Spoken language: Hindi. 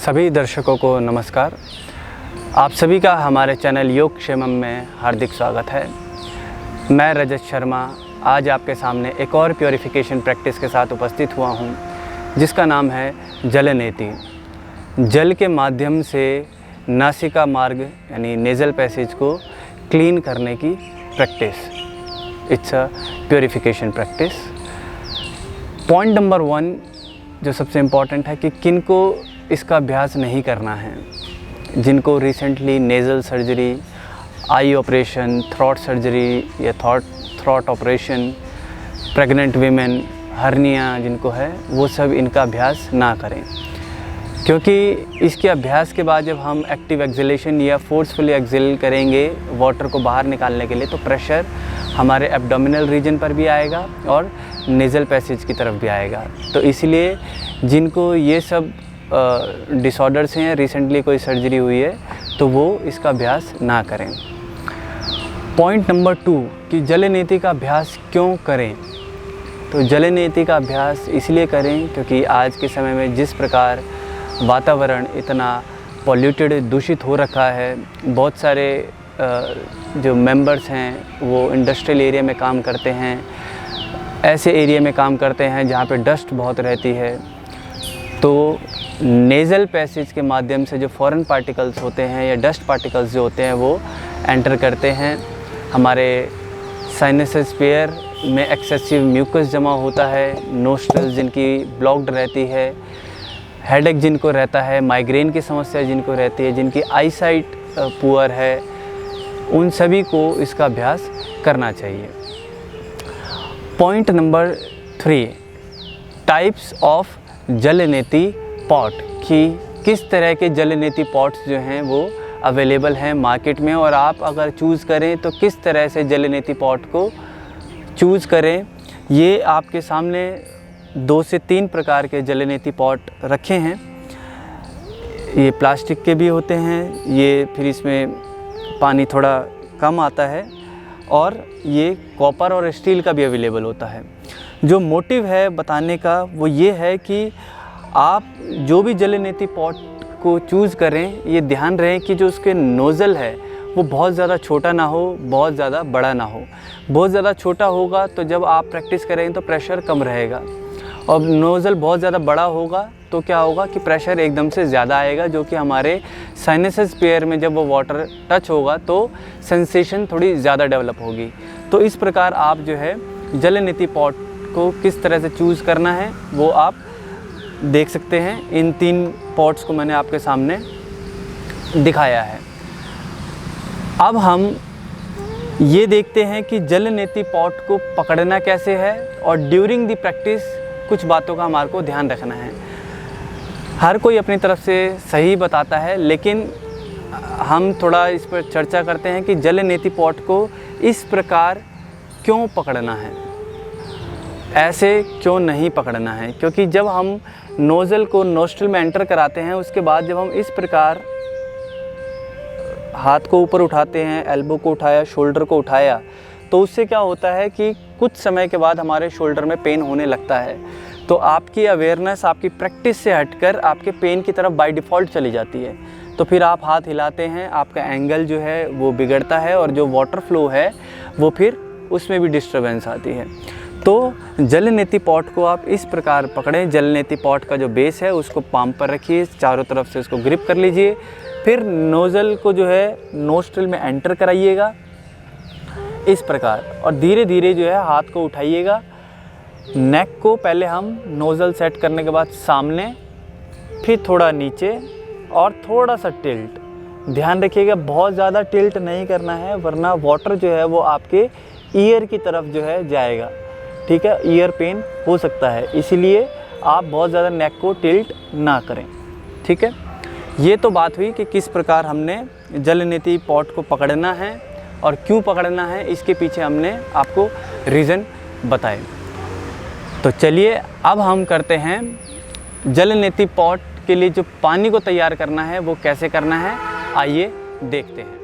सभी दर्शकों को नमस्कार। आप सभी का हमारे चैनल योग क्षेमम में हार्दिक स्वागत है। मैं रजत शर्मा आज आपके सामने एक और प्योरीफिकेशन प्रैक्टिस के साथ उपस्थित हुआ हूं, जिसका नाम है जलनेति। जल के माध्यम से नासिका मार्ग यानी नेज़ल पैसेज को क्लीन करने की practice. It's a purification practice. Point number 1 जो सबसे इम्पॉर्टेंट है कि किनको इसका अभ्यास नहीं करना है। जिनको recently nasal surgery, I operation, throat surgery या throat operation, pregnant women, hernia जिनको है, वो सब इनका अभ्यास ना करें, क्योंकि इसके अभ्यास के बाद जब हम एक्टिव एक्सहेलेशन या फोर्सफुली एक्सहेल करेंगे वाटर को बाहर निकालने के लिए, तो प्रेशर हमारे एब्डोमिनल रीजन पर भी आएगा और नेज़ल पैसेज की तरफ भी आएगा। तो इसलिए जिनको ये सब डिसऑर्डर्स हैं, रिसेंटली कोई सर्जरी हुई है, तो वो इसका अभ्यास ना करें। पॉइंट नंबर 2 कि जलनेति का अभ्यास क्यों करें। तो जलनेति का अभ्यास इसलिए करें क्योंकि आज के समय में जिस प्रकार वातावरण इतना पॉल्यूटेड, दूषित हो रखा है, बहुत सारे जो मेंबर्स हैं वो इंडस्ट्रियल एरिया में काम करते हैं, ऐसे एरिया में काम करते हैं जहाँ पे डस्ट बहुत रहती है। तो नेज़ल पैसेज के माध्यम से जो फॉरेन पार्टिकल्स होते हैं या डस्ट पार्टिकल्स जो होते हैं वो एंटर करते हैं। हमारे साइनस स्फीयर में एक्सेसिव म्यूकस जमा होता है, नोस्ट्रल्स जिनकी ब्लॉक्ड रहती है, हेडेक जिनको रहता है, माइग्रेन की समस्या जिनको रहती है, जिनकी आईसाइट पुअर है, उन सभी को इसका अभ्यास करना चाहिए। Point number 3 types of jalneti pot, कि किस तरह के जलनेति पॉट्स जो हैं वो अवेलेबल हैं मार्केट में, और आप अगर चूज़ करें तो किस तरह से जलनेति पॉट को चूज़ करें। ये आपके सामने 2 से 3 प्रकार के जलनेति पॉट रखे हैं। ये प्लास्टिक के भी होते हैं, ये फिर इसमें पानी थोड़ा कम आता है, और ये कॉपर और स्टील का भी अवेलेबल होता है। जो मोटिव है बताने का वो ये है कि आप जो भी जलनेति पॉट को चूज़ करें, ये ध्यान रहे कि जो उसके नोज़ल है वो बहुत ज़्यादा छोटा ना हो, बहुत ज़्यादा बड़ा ना हो। बहुत ज़्यादा छोटा होगा तो जब आप प्रैक्टिस करेंगे तो प्रेशर कम रहेगा, और नोज़ल बहुत ज़्यादा बड़ा होगा तो क्या होगा कि प्रेशर एकदम से ज़्यादा आएगा, जो कि हमारे साइनस स्फीयर में जब वो वाटर टच होगा तो सेंसेशन थोड़ी ज़्यादा डेवलप होगी। तो इस प्रकार आप जो है जलनेति पॉट को किस तरह से चूज़ करना है वो आप देख सकते हैं। इन 3 पॉट्स को मैंने आपके सामने दिखाया है। अब हम ये देखते हैं कि जलनेति पॉट को पकड़ना कैसे है, और ड्यूरिंग द प्रैक्टिस कुछ बातों का हमारे को ध्यान रखना है। हर कोई अपनी तरफ से सही बताता है, लेकिन हम थोड़ा इस पर चर्चा करते हैं कि जलनेति पॉट को इस प्रकार क्यों पकड़ना है, ऐसे क्यों नहीं पकड़ना है। क्योंकि जब हम नोज़ल को नोस्ट्रल में एंटर कराते हैं, उसके बाद जब हम इस प्रकार हाथ को ऊपर उठाते हैं, एल्बो को उठाया, शोल्डर को उठाया, तो उससे क्या होता है कि कुछ समय के बाद हमारे शोल्डर में पेन होने लगता है। तो आपकी अवेयरनेस आपकी प्रैक्टिस से हटकर आपके पेन की तरफ बाय डिफ़ॉल्ट चली जाती है। तो फिर आप हाथ हिलाते हैं, आपका एंगल जो है वो बिगड़ता है, और जो वाटर फ्लो है वो फिर उसमें भी डिस्टर्बेंस आती है। तो जलनेति पॉट को आप इस प्रकार पकड़ें। जलनेति पॉट का जो बेस है उसको पाम पर रखिए, चारों तरफ से उसको ग्रिप कर लीजिए, फिर नोज़ल को जो है नोस्ट्रल में एंटर कराइएगा इस प्रकार, और धीरे धीरे जो है हाथ को उठाइएगा। नेक को पहले हम नोज़ल सेट करने के बाद सामने, फिर थोड़ा नीचे और थोड़ा सा टिल्ट। ध्यान रखिएगा बहुत ज़्यादा टिल्ट नहीं करना है, वरना वाटर जो है वो आपके ईयर की तरफ जो है जाएगा, ठीक है, ईयर पेन हो सकता है। इसीलिए आप बहुत ज़्यादा नेक को टिल्ट ना करें, ठीक है। ये तो बात हुई कि किस प्रकार हमने जलनेति पॉट को पकड़ना है और क्यों पकड़ना है, इसके पीछे हमने आपको रीज़न बताए। तो चलिए अब हम करते हैं जलनेति पॉट के लिए जो पानी को तैयार करना है वो कैसे करना है, आइए देखते हैं।